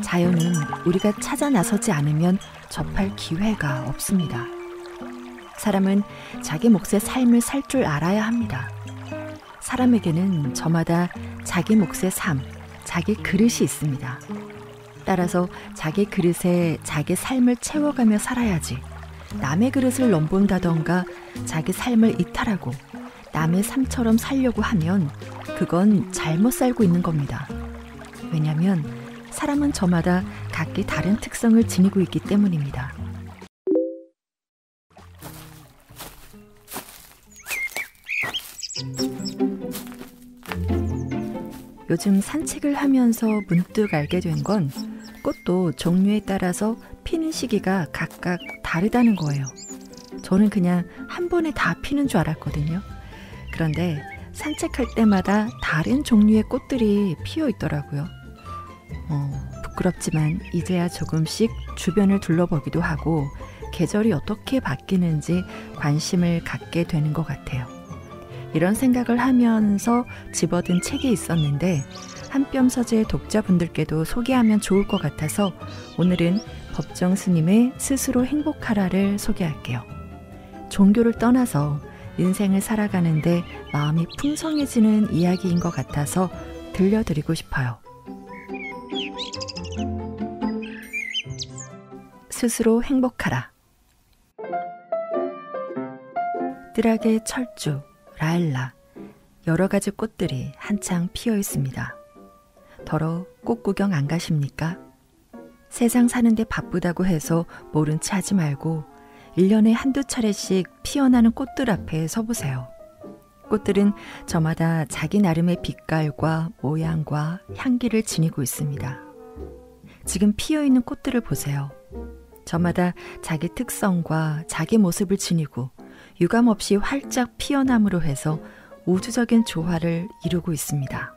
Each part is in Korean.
자연은 우리가 찾아 나서지 않으면 접할 기회가 없습니다. 사람은 자기 몫의 삶을 살 줄 알아야 합니다. 사람에게는 저마다 자기 몫의 삶, 자기 그릇이 있습니다. 따라서 자기 그릇에 자기 삶을 채워가며 살아야지 남의 그릇을 넘본다던가 자기 삶을 이탈하고 남의 삶처럼 살려고 하면 그건 잘못 살고 있는 겁니다. 왜냐하면 사람은 저마다 각기 다른 특성을 지니고 있기 때문입니다. 요즘 산책을 하면서 문득 알게 된 건 꽃도 종류에 따라서 피는 시기가 각각 다르다는 거예요. 저는 그냥 한 번에 다 피는 줄 알았거든요. 그런데 산책할 때마다 다른 종류의 꽃들이 피어 있더라고요. 부끄럽지만 이제야 조금씩 주변을 둘러보기도 하고 계절이 어떻게 바뀌는지 관심을 갖게 되는 것 같아요. 이런 생각을 하면서 집어든 책이 있었는데 한뼘 서재 독자분들께도 소개하면 좋을 것 같아서 오늘은 법정 스님의 스스로 행복하라를 소개할게요. 종교를 떠나서 인생을 살아가는데 마음이 풍성해지는 이야기인 것 같아서 들려드리고 싶어요. 스스로 행복하라. 뜰하게 철쭉, 라일락, 여러 가지 꽃들이 한창 피어 있습니다. 더러 꽃 구경 안 가십니까? 세상 사는데 바쁘다고 해서 모른 체 하지 말고 1년에 한두 차례씩 피어나는 꽃들 앞에 서보세요. 꽃들은 저마다 자기 나름의 빛깔과 모양과 향기를 지니고 있습니다. 지금 피어있는 꽃들을 보세요. 저마다 자기 특성과 자기 모습을 지니고 유감없이 활짝 피어남으로 해서 우주적인 조화를 이루고 있습니다.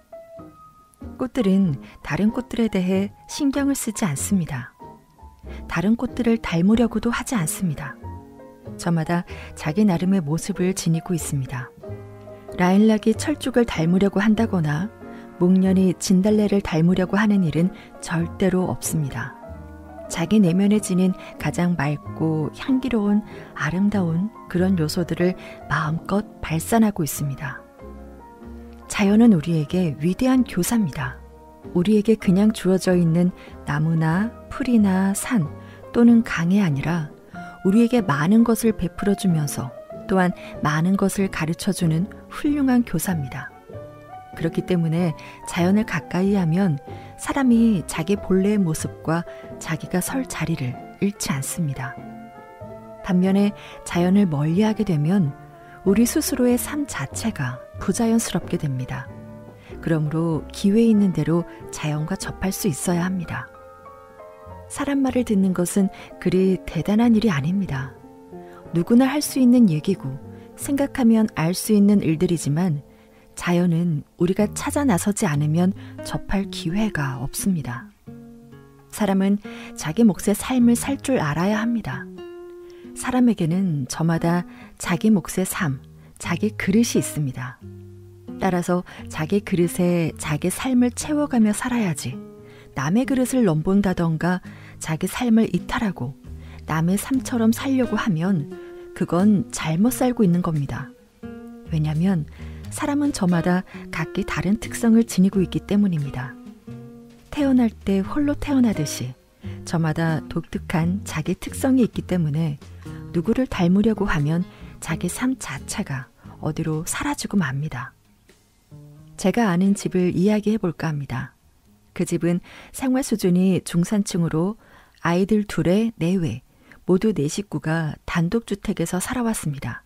꽃들은 다른 꽃들에 대해 신경을 쓰지 않습니다. 다른 꽃들을 닮으려고도 하지 않습니다. 저마다 자기 나름의 모습을 지니고 있습니다. 라일락이 철쭉을 닮으려고 한다거나 목련이 진달래를 닮으려고 하는 일은 절대로 없습니다. 자기 내면에 지닌 가장 맑고 향기로운 아름다운 그런 요소들을 마음껏 발산하고 있습니다. 자연은 우리에게 위대한 교사입니다. 우리에게 그냥 주어져 있는 나무나 풀이나 산 또는 강이 아니라 우리에게 많은 것을 베풀어주면서 또한 많은 것을 가르쳐주는 훌륭한 교사입니다. 그렇기 때문에 자연을 가까이 하면 사람이 자기 본래의 모습과 자기가 설 자리를 잃지 않습니다. 반면에 자연을 멀리하게 되면 우리 스스로의 삶 자체가 부자연스럽게 됩니다. 그러므로 기회 있는 대로 자연과 접할 수 있어야 합니다. 사람 말을 듣는 것은 그리 대단한 일이 아닙니다. 누구나 할 수 있는 얘기고 생각하면 알 수 있는 일들이지만 자연은 우리가 찾아 나서지 않으면 접할 기회가 없습니다. 사람은 자기 몫의 삶을 살 줄 알아야 합니다. 사람에게는 저마다 자기 몫의 삶, 자기 그릇이 있습니다. 따라서 자기 그릇에 자기 삶을 채워가며 살아야지 남의 그릇을 넘본다던가 자기 삶을 이탈하고 남의 삶처럼 살려고 하면 그건 잘못 살고 있는 겁니다. 왜냐하면 사람은 저마다 각기 다른 특성을 지니고 있기 때문입니다. 태어날 때 홀로 태어나듯이 저마다 독특한 자기 특성이 있기 때문에 누구를 닮으려고 하면 자기 삶 자체가 어디로 사라지고 맙니다. 제가 아는 집을 이야기해 볼까 합니다. 그 집은 생활 수준이 중산층으로 아이들 둘의 내외, 모두 4식구가 단독주택에서 살아왔습니다.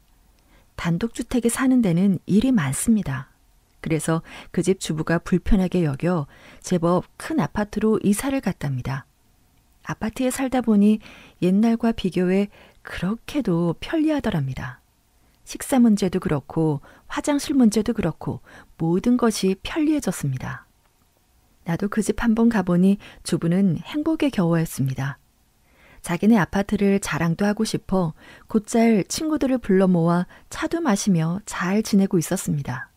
단독주택에 사는 데는 일이 많습니다. 그래서 그 집 주부가 불편하게 여겨 제법 큰 아파트로 이사를 갔답니다. 아파트에 살다 보니 옛날과 비교해 그렇게도 편리하더랍니다. 식사 문제도 그렇고 화장실 문제도 그렇고 모든 것이 편리해졌습니다. 나도 그 집 한번 가보니 주부는 행복에 겨워했습니다. 자기네 아파트를 자랑도 하고 싶어 곧잘 친구들을 불러 모아 차도 마시며 잘 지내고 있었습니다.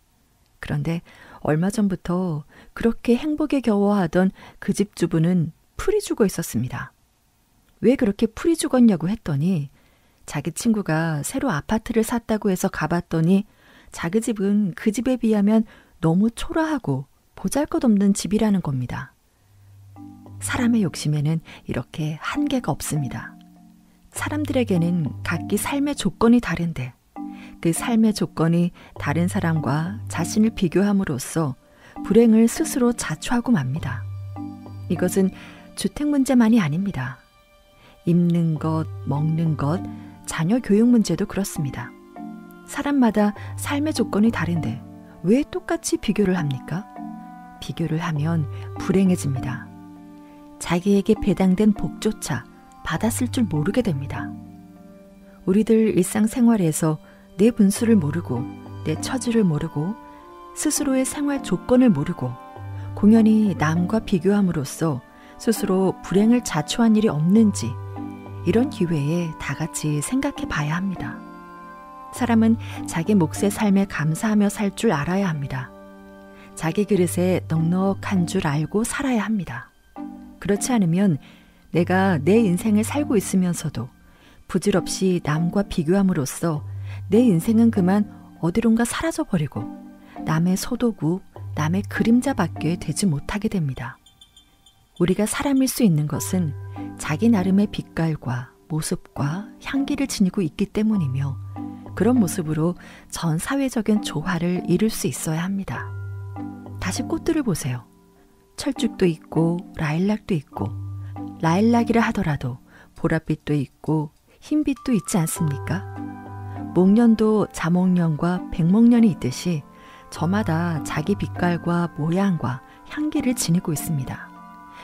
그런데 얼마 전부터 그렇게 행복에 겨워하던 그 집 주부는 풀이 죽어 있었습니다. 왜 그렇게 풀이 죽었냐고 했더니 자기 친구가 새로 아파트를 샀다고 해서 가봤더니 자기 집은 그 집에 비하면 너무 초라하고 보잘것없는 집이라는 겁니다. 사람의 욕심에는 이렇게 한계가 없습니다. 사람들에게는 각기 삶의 조건이 다른데 그 삶의 조건이 다른 사람과 자신을 비교함으로써 불행을 스스로 자초하고 맙니다. 이것은 주택 문제만이 아닙니다. 입는 것, 먹는 것, 자녀 교육 문제도 그렇습니다. 사람마다 삶의 조건이 다른데 왜 똑같이 비교를 합니까? 비교를 하면 불행해집니다. 자기에게 배당된 복조차 받았을 줄 모르게 됩니다. 우리들 일상생활에서 내 분수를 모르고 내 처지를 모르고 스스로의 생활 조건을 모르고 공연히 남과 비교함으로써 스스로 불행을 자초한 일이 없는지 이런 기회에 다 같이 생각해 봐야 합니다. 사람은 자기 몫의 삶에 감사하며 살 줄 알아야 합니다. 자기 그릇에 넉넉한 줄 알고 살아야 합니다. 그렇지 않으면 내가 내 인생을 살고 있으면서도 부질없이 남과 비교함으로써 내 인생은 그만 어디론가 사라져버리고 남의 소도구, 남의 그림자밖에 되지 못하게 됩니다. 우리가 사람일 수 있는 것은 자기 나름의 빛깔과 모습과 향기를 지니고 있기 때문이며 그런 모습으로 전 사회적인 조화를 이룰 수 있어야 합니다. 다시 꽃들을 보세요. 철쭉도 있고 라일락도 있고 라일락이라 하더라도 보랏빛도 있고 흰빛도 있지 않습니까? 목련도 자목련과 백목련이 있듯이 저마다 자기 빛깔과 모양과 향기를 지니고 있습니다.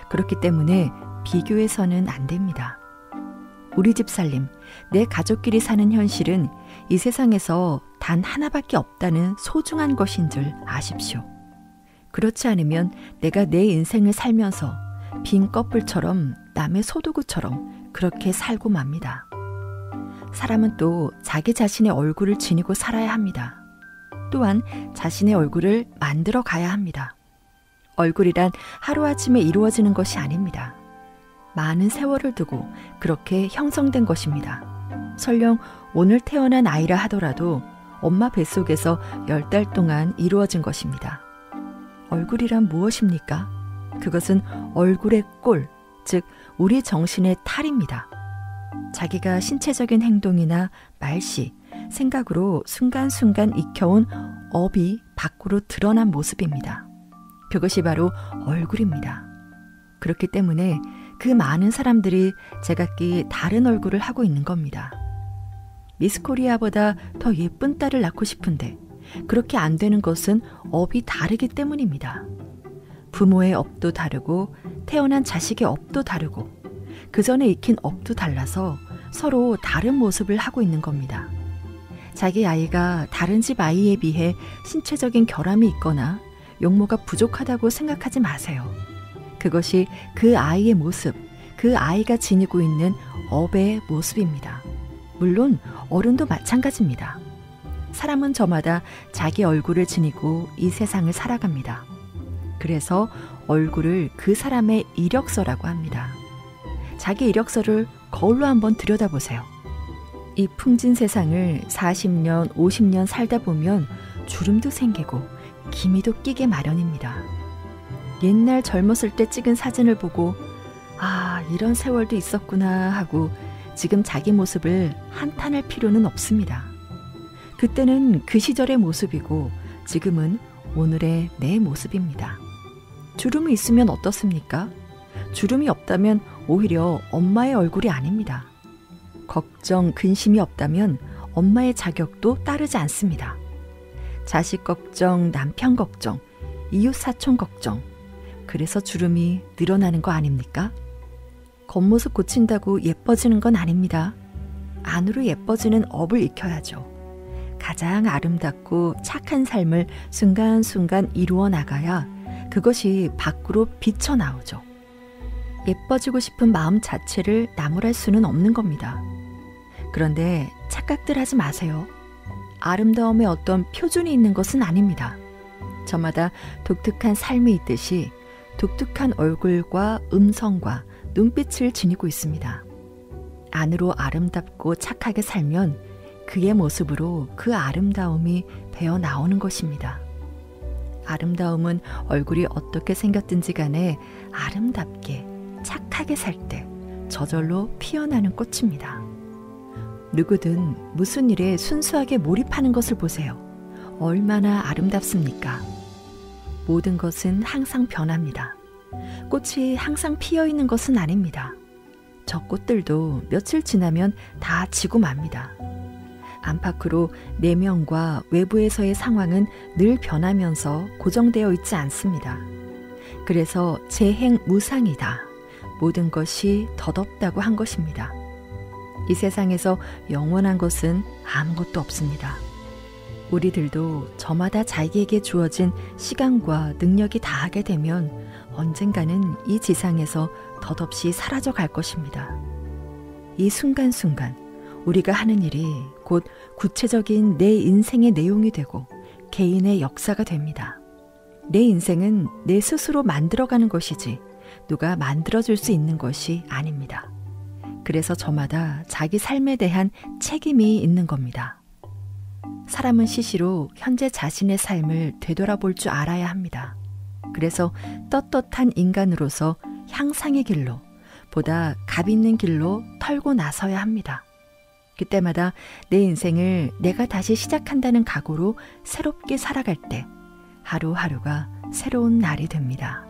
그렇기 때문에 비교해서는 안 됩니다. 우리 집 살림, 내 가족끼리 사는 현실은 이 세상에서 단 하나밖에 없다는 소중한 것인 줄 아십시오. 그렇지 않으면 내가 내 인생을 살면서 빈 껍질처럼 남의 소도구처럼 그렇게 살고 맙니다. 사람은 또 자기 자신의 얼굴을 지니고 살아야 합니다. 또한 자신의 얼굴을 만들어 가야 합니다. 얼굴이란 하루아침에 이루어지는 것이 아닙니다. 많은 세월을 두고 그렇게 형성된 것입니다. 설령 오늘 태어난 아이라 하더라도 엄마 뱃속에서 10달 동안 이루어진 것입니다. 얼굴이란 무엇입니까? 그것은 얼굴의 꼴, 즉 우리 정신의 탈입니다. 자기가 신체적인 행동이나 말씨, 생각으로 순간순간 익혀온 업이 밖으로 드러난 모습입니다. 그것이 바로 얼굴입니다. 그렇기 때문에 그 많은 사람들이 제각기 다른 얼굴을 하고 있는 겁니다. 미스코리아보다 더 예쁜 딸을 낳고 싶은데 그렇게 안 되는 것은 업이 다르기 때문입니다. 부모의 업도 다르고 태어난 자식의 업도 다르고 그 전에 익힌 업도 달라서 서로 다른 모습을 하고 있는 겁니다. 자기 아이가 다른 집 아이에 비해 신체적인 결함이 있거나 용모가 부족하다고 생각하지 마세요. 그것이 그 아이의 모습, 그 아이가 지니고 있는 업의 모습입니다. 물론 어른도 마찬가지입니다. 사람은 저마다 자기 얼굴을 지니고 이 세상을 살아갑니다. 그래서 얼굴을 그 사람의 이력서라고 합니다. 자기 이력서를 거울로 한번 들여다보세요. 이 풍진 세상을 40년, 50년 살다 보면 주름도 생기고 기미도 끼게 마련입니다. 옛날 젊었을 때 찍은 사진을 보고 아, 이런 세월도 있었구나 하고 지금 자기 모습을 한탄할 필요는 없습니다. 그때는 그 시절의 모습이고 지금은 오늘의 내 모습입니다. 주름이 있으면 어떻습니까? 주름이 없다면 오히려 엄마의 얼굴이 아닙니다. 걱정, 근심이 없다면 엄마의 자격도 따르지 않습니다. 자식 걱정, 남편 걱정, 이웃 사촌 걱정. 그래서 주름이 늘어나는 거 아닙니까? 겉모습 고친다고 예뻐지는 건 아닙니다. 안으로 예뻐지는 업을 익혀야죠. 가장 아름답고 착한 삶을 순간순간 이루어 나가야 그것이 밖으로 비쳐나오죠. 예뻐지고 싶은 마음 자체를 나무랄 수는 없는 겁니다. 그런데 착각들 하지 마세요. 아름다움에 어떤 표준이 있는 것은 아닙니다. 저마다 독특한 삶이 있듯이 독특한 얼굴과 음성과 눈빛을 지니고 있습니다. 안으로 아름답고 착하게 살면 그의 모습으로 그 아름다움이 배어 나오는 것입니다. 아름다움은 얼굴이 어떻게 생겼든지 간에 아름답게 착하게 살 때 저절로 피어나는 꽃입니다. 누구든 무슨 일에 순수하게 몰입하는 것을 보세요. 얼마나 아름답습니까? 모든 것은 항상 변합니다. 꽃이 항상 피어 있는 것은 아닙니다. 저 꽃들도 며칠 지나면 다 지고 맙니다. 안팎으로 내면과 외부에서의 상황은 늘 변하면서 고정되어 있지 않습니다. 그래서 재행무상이다. 모든 것이 덧없다고 한 것입니다. 이 세상에서 영원한 것은 아무것도 없습니다. 우리들도 저마다 자기에게 주어진 시간과 능력이 다하게 되면 언젠가는 이 지상에서 덧없이 사라져 갈 것입니다. 이 순간순간 우리가 하는 일이 곧 구체적인 내 인생의 내용이 되고 개인의 역사가 됩니다. 내 인생은 내 스스로 만들어가는 것이지 누가 만들어줄 수 있는 것이 아닙니다. 그래서 저마다 자기 삶에 대한 책임이 있는 겁니다. 사람은 시시로 현재 자신의 삶을 되돌아볼 줄 알아야 합니다. 그래서 떳떳한 인간으로서 향상의 길로, 보다 값 있는 길로 털고 나서야 합니다. 그때마다 내 인생을 내가 다시 시작한다는 각오로 새롭게 살아갈 때 하루하루가 새로운 날이 됩니다.